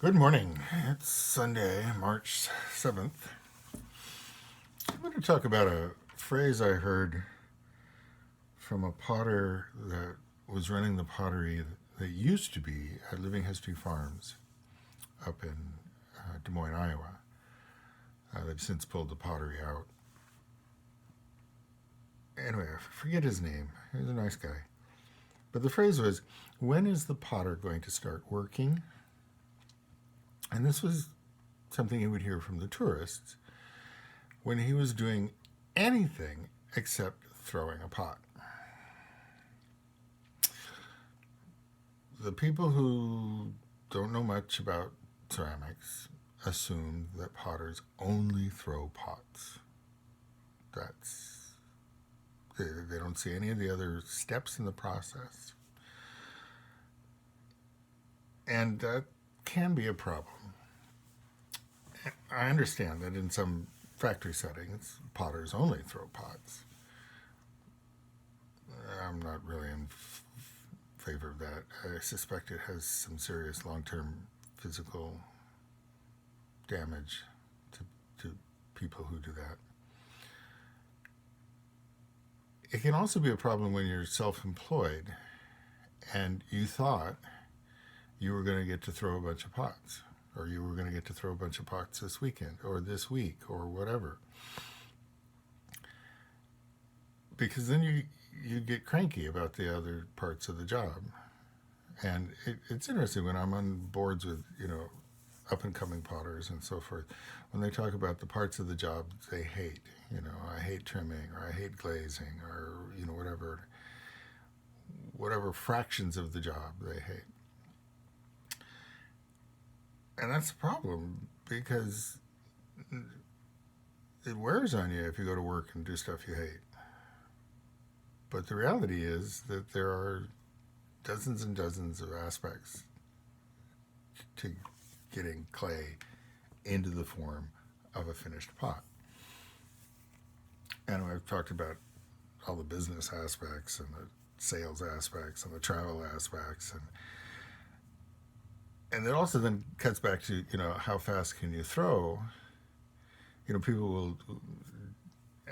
Good morning. It's Sunday, March 7th. I'm going to talk about a phrase I heard from a potter that was running the pottery that used to be at Living History Farms up in Des Moines, Iowa. They've since pulled the pottery out. Anyway, I forget his name. He was a nice guy. But the phrase was, when is the potter going to start working? And this was something he would hear from the tourists when he was doing anything except throwing a pot. The people who don't know much about ceramics assume that potters only throw pots. They don't see any of the other steps in the process. And that can be a problem. I understand that in some factory settings, potters only throw pots. I'm not really in favor of that. I suspect it has some serious long-term physical damage to people who do that. It can also be a problem when you're self-employed and you thought you were going to get to throw a bunch of pots, or you were going to get to throw a bunch of pots this weekend or this week or whatever. Because then you get cranky about the other parts of the job. And it's interesting when I'm on boards with, up and coming potters and so forth, when they talk about the parts of the job they hate. I hate trimming, or I hate glazing, or whatever fractions of the job they hate. And that's a problem because it wears on you if you go to work and do stuff you hate. But the reality is that there are dozens and dozens of aspects to getting clay into the form of a finished pot. And I've talked about all the business aspects and the sales aspects and the travel aspects, and it also then cuts back to how fast can you throw. People will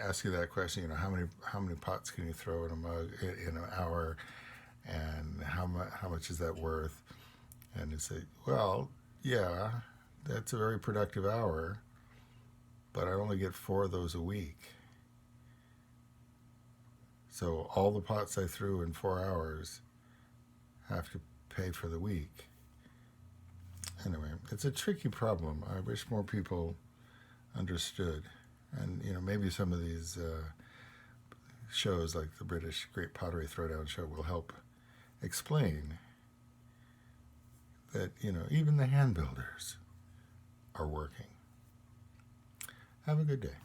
ask you that question. How many pots can you throw in a mug in an hour, and how much is that worth? And you say, well, yeah, that's a very productive hour, but I only get 4 of those a week. So all the pots I threw in 4 hours have to pay for the week. Anyway, it's a tricky problem. I wish more people understood. And, maybe some of these shows like the British Great Pottery Throwdown Show will help explain that, even the hand builders are working. Have a good day.